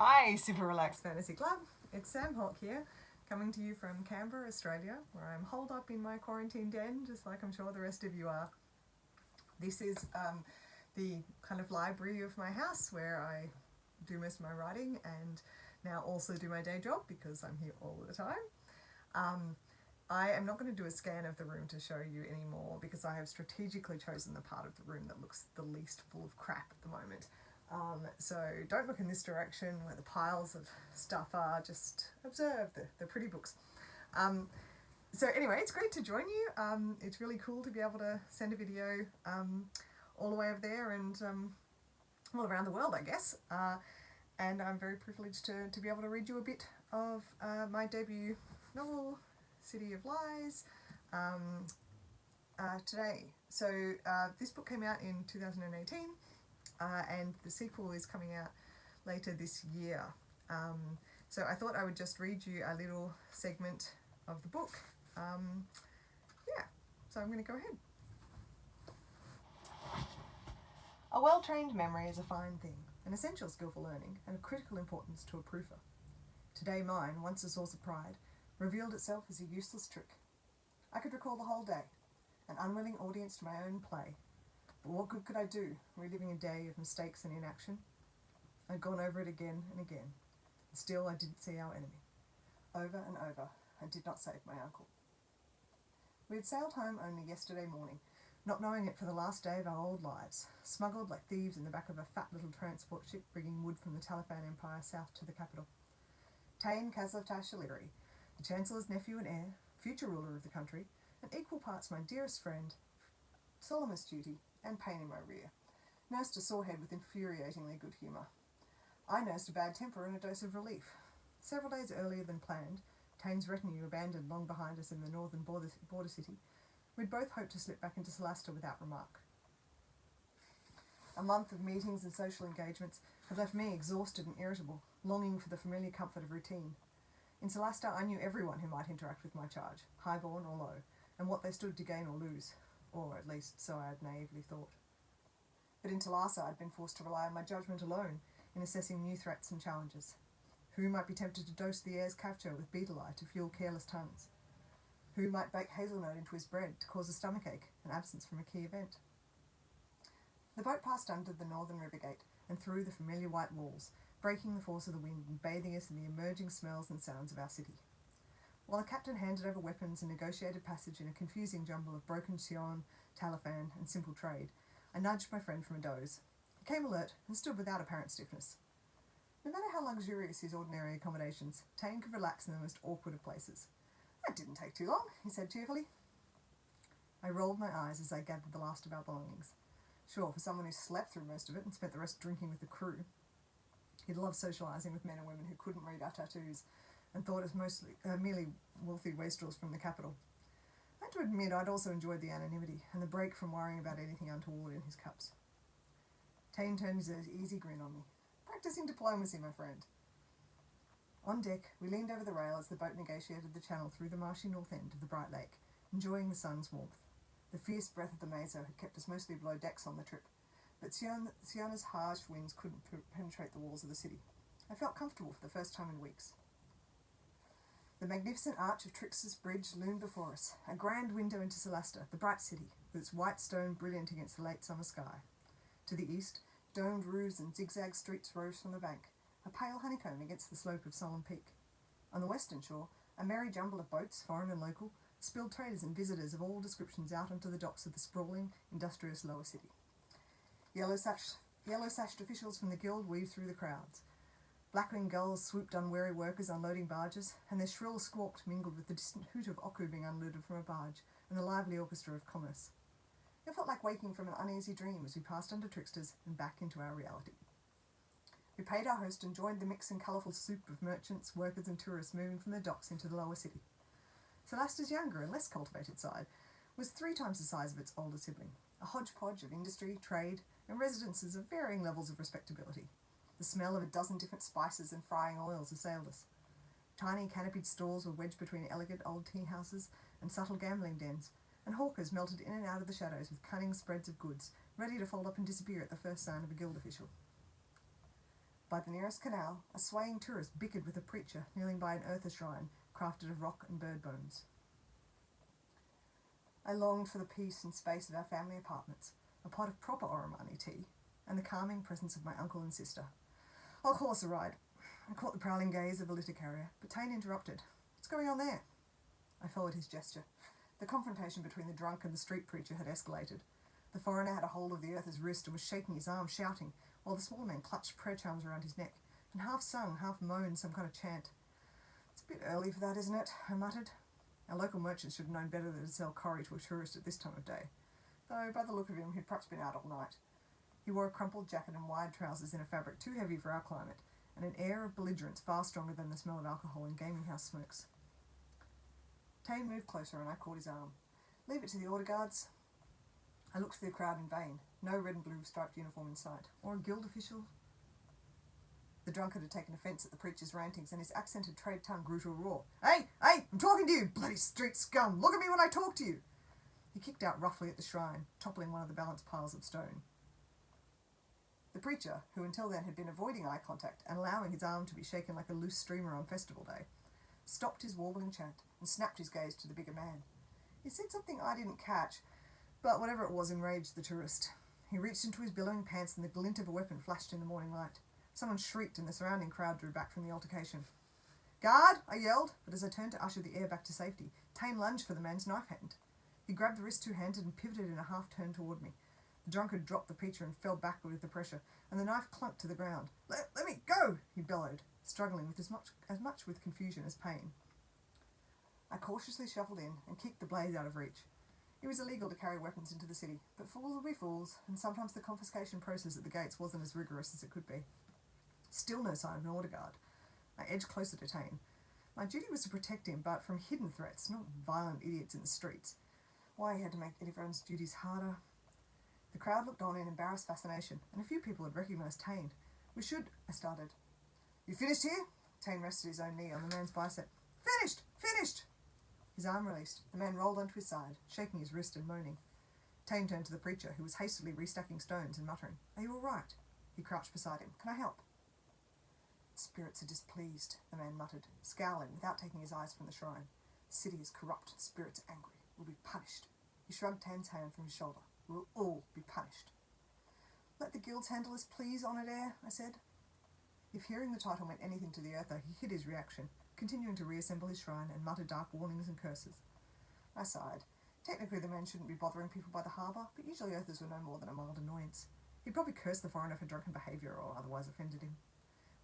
Hi, Super Relaxed Fantasy Club. It's Sam Hawke here, coming to you from Canberra, Australia, where I'm holed up in my quarantine den, just like I'm sure the rest of you are. This is the kind of library of my house where I do most of my writing and now also do my day job because I'm here all the time. I am not going to do a scan of the room to show you anymore because I have strategically chosen the part of the room that looks the least full of crap at the moment. So don't look in this direction where the piles of stuff are, just observe the pretty books. So anyway, it's great to join you. It's really cool to be able to send a video all the way over there and all around the world, I guess. And I'm very privileged to be able to read you a bit of my debut novel, City of Lies, today. So this book came out in 2018. And the sequel is coming out later this year. So I thought I would just read you a little segment of the book. So I'm going to go ahead. A well-trained memory is a fine thing, an essential skill for learning, and of critical importance to a proofer. Today mine, once a source of pride, revealed itself as a useless trick. I could recall the whole day, an unwilling audience to my own play. But what good could I do, reliving a day of mistakes and inaction? I'd gone over it again and again. Still, I didn't see our enemy. Over and over, I did not save my uncle. We had sailed home only yesterday morning, not knowing it for the last day of our old lives, smuggled like thieves in the back of a fat little transport ship bringing wood from the Taliban Empire south to the capital. Tain Kazlavtash Aliri, the Chancellor's nephew and heir, future ruler of the country, and equal parts my dearest friend, solemnest duty, and pain in my rear, nursed a sore head with infuriatingly good humour. I nursed a bad temper and a dose of relief. Several days earlier than planned, Tain's retinue abandoned long behind us in the northern border city, we'd both hoped to slip back into Solasta without remark. A month of meetings and social engagements had left me exhausted and irritable, longing for the familiar comfort of routine. In Solasta I knew everyone who might interact with my charge, highborn or low, and what they stood to gain or lose. Or at least so I had naively thought. But in Thalassa I'd been forced to rely on my judgment alone in assessing new threats and challenges. Who might be tempted to dose the heir's capture with beetle eye to fuel careless tongues? Who might bake hazelnut into his bread to cause a stomachache and absence from a key event? The boat passed under the northern river gate and through the familiar white walls, breaking the force of the wind and bathing us in the emerging smells and sounds of our city. While the captain handed over weapons and negotiated passage in a confusing jumble of broken Sion, Talifan, and simple trade, I nudged my friend from a doze. He came alert and stood without apparent stiffness. No matter how luxurious his ordinary accommodations, Tain could relax in the most awkward of places. That didn't take too long, he said cheerfully. I rolled my eyes as I gathered the last of our belongings. Sure, for someone who slept through most of it and spent the rest drinking with the crew. He'd loved socialising with men and women who couldn't read our tattoos, and thought us mostly merely wealthy wastrels from the capital. I had to admit I'd also enjoyed the anonymity and the break from worrying about anything untoward in his cups. Tain turned his easy grin on me. Practising diplomacy, my friend. On deck, we leaned over the rail as the boat negotiated the channel through the marshy north end of the bright lake, enjoying the sun's warmth. The fierce breath of the mesa had kept us mostly below decks on the trip, but Siona's harsh winds couldn't penetrate the walls of the city. I felt comfortable for the first time in weeks. The magnificent arch of Trix's Bridge loomed before us, a grand window into Solasta, the bright city, with its white stone brilliant against the late summer sky. To the east, domed roofs and zigzag streets rose from the bank, a pale honeycomb against the slope of Solemn Peak. On the western shore, a merry jumble of boats, foreign and local, spilled traders and visitors of all descriptions out onto the docks of the sprawling, industrious lower city. Yellow-sashed officials from the guild weaved through the crowds. Black-winged gulls swooped unwary workers unloading barges, and their shrill squawks mingled with the distant hoot of Oku being unloaded from a barge and the lively orchestra of commerce. It felt like waking from an uneasy dream as we passed under Tricksters and back into our reality. We paid our host and joined the mix and colourful soup of merchants, workers and tourists moving from the docks into the lower city. Solasta's younger and less cultivated side was 3 times the size of its older sibling, a hodgepodge of industry, trade, and residences of varying levels of respectability. The smell of a dozen different spices and frying oils assailed us. Tiny canopied stalls were wedged between elegant old tea houses and subtle gambling dens, and hawkers melted in and out of the shadows with cunning spreads of goods, ready to fold up and disappear at the first sign of a guild official. By the nearest canal, a swaying tourist bickered with a preacher kneeling by an earther shrine crafted of rock and bird bones. I longed for the peace and space of our family apartments, a pot of proper Oromani tea, and the calming presence of my uncle and sister. I'll call us a ride. I caught the prowling gaze of a litter carrier, but Tane interrupted. What's going on there? I followed his gesture. The confrontation between the drunk and the street preacher had escalated. The foreigner had a hold of the earther's wrist and was shaking his arm, shouting, while the smaller man clutched prayer charms around his neck and half sung, half moaned some kind of chant. It's a bit early for that, isn't it? I muttered. Our local merchants should have known better than to sell curry to a tourist at this time of day, though by the look of him he'd perhaps been out all night. He wore a crumpled jacket and wide trousers in a fabric too heavy for our climate, and an air of belligerence far stronger than the smell of alcohol in gaming house smokes. Tane moved closer and I caught his arm. Leave it to the order guards. I looked for the crowd in vain. No red and blue striped uniform in sight, or a guild official. The drunkard had taken offence at the preacher's rantings, and his accented trade tongue grew to a roar. Hey, I'm talking to you, bloody street scum! Look at me when I talk to you! He kicked out roughly at the shrine, toppling one of the balanced piles of stone. The preacher, who until then had been avoiding eye contact and allowing his arm to be shaken like a loose streamer on festival day, stopped his warbling chant and snapped his gaze to the bigger man. He said something I didn't catch, but whatever it was enraged the tourist. He reached into his billowing pants and the glint of a weapon flashed in the morning light. Someone shrieked and the surrounding crowd drew back from the altercation. Guard! I yelled, but as I turned to usher the air back to safety, Tane lunged for the man's knife hand. He grabbed the wrist two-handed and pivoted in a half-turn toward me. The drunkard dropped the preacher and fell backward with the pressure, and the knife clunked to the ground. Let me go! He bellowed, struggling with as much with confusion as pain. I cautiously shuffled in and kicked the blade out of reach. It was illegal to carry weapons into the city, but fools will be fools, and sometimes the confiscation process at the gates wasn't as rigorous as it could be. Still no sign of an order guard. I edged closer to Tane. My duty was to protect him, but from hidden threats, not violent idiots in the streets. Why he had to make everyone's duties harder. The crowd looked on in embarrassed fascination, and a few people had recognised Tane. We should, I started. You finished here? Tane rested his own knee on the man's bicep. Finished! Finished! His arm released. The man rolled onto his side, shaking his wrist and moaning. Tane turned to the preacher, who was hastily restacking stones and muttering, Are you all right? He crouched beside him. Can I help? Spirits are displeased, the man muttered, scowling without taking his eyes from the shrine. The city is corrupt, spirits are angry. We'll be punished. He shrugged Tane's hand from his shoulder. We'll all be punished. Let the guilds handle this, please, honoured heir, I said. If hearing the title meant anything to the earther, he hid his reaction, continuing to reassemble his shrine and mutter dark warnings and curses. I sighed. Technically the man shouldn't be bothering people by the harbour, but usually earthers were no more than a mild annoyance. He'd probably cursed the foreigner for drunken behaviour or otherwise offended him.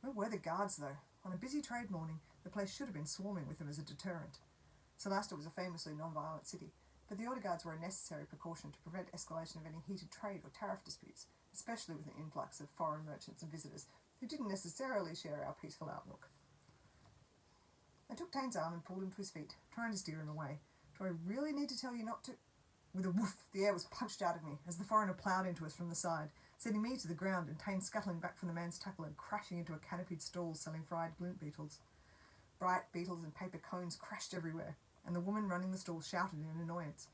Where were the guards, though? On a busy trade morning, the place should have been swarming with them as a deterrent. Solasta was a famously non-violent city, but the order guards were a necessary precaution to prevent escalation of any heated trade or tariff disputes, especially with an influx of foreign merchants and visitors who didn't necessarily share our peaceful outlook. I took Tane's arm and pulled him to his feet, trying to steer him away. Do I really need to tell you not to? With a woof, the air was punched out of me as the foreigner ploughed into us from the side, sending me to the ground and Tane scuttling back from the man's tackle and crashing into a canopied stall selling fried glint beetles. Bright beetles and paper cones crashed everywhere, and the woman running the stall shouted in annoyance.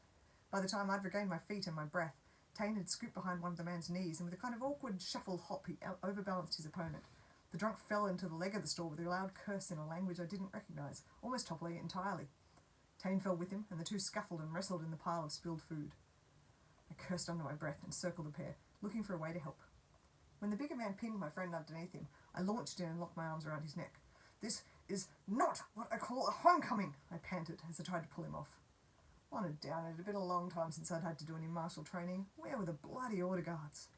By the time I'd regained my feet and my breath, Tane had scooped behind one of the man's knees, and with a kind of awkward shuffle hop he overbalanced his opponent. The drunk fell into the leg of the stall with a loud curse in a language I didn't recognise, almost toppling it entirely. Tane fell with him, and the two scuffled and wrestled in the pile of spilled food. I cursed under my breath and circled the pair, looking for a way to help. When the bigger man pinned my friend underneath him, I launched in and locked my arms around his neck. This is not what I call a homecoming, I panted as I tried to pull him off. Honoured down, it had been a long time since I'd had to do any martial training. Where were the bloody order guards?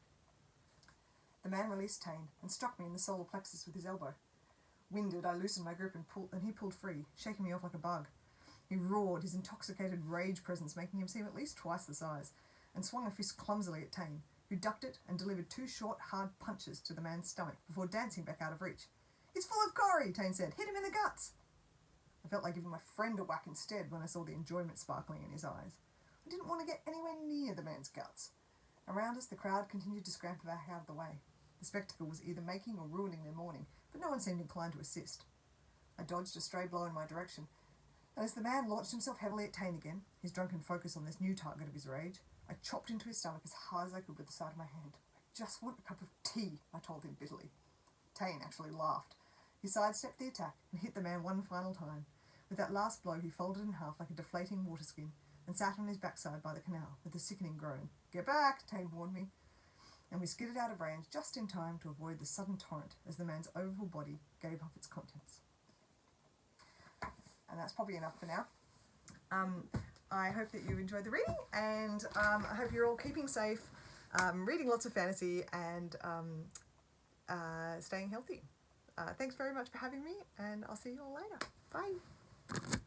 The man released Tane and struck me in the solar plexus with his elbow. Winded, I loosened my grip and he pulled free, shaking me off like a bug. He roared, his intoxicated rage presence making him seem at least twice the size, and swung a fist clumsily at Tane, who ducked it and delivered two short, hard punches to the man's stomach before dancing back out of reach. It's full of curry, Tane said. Hit him in the guts. I felt like giving my friend a whack instead when I saw the enjoyment sparkling in his eyes. I didn't want to get anywhere near the man's guts. Around us, the crowd continued to scramble back out of the way. The spectacle was either making or ruining their morning, but no one seemed inclined to assist. I dodged a stray blow in my direction, and as the man launched himself heavily at Tane again, his drunken focus on this new target of his rage, I chopped into his stomach as hard as I could with the side of my hand. I just want a cup of tea, I told him bitterly. Tane actually laughed. He sidestepped the attack and hit the man one final time. With that last blow, he folded in half like a deflating water skin and sat on his backside by the canal with a sickening groan. "Get back," Tane warned me. And we skidded out of range just in time to avoid the sudden torrent as the man's oval body gave up its contents. And that's probably enough for now. I hope that you enjoyed the reading, and I hope you're all keeping safe, reading lots of fantasy, and staying healthy. Thanks very much for having me, and I'll see you all later. Bye.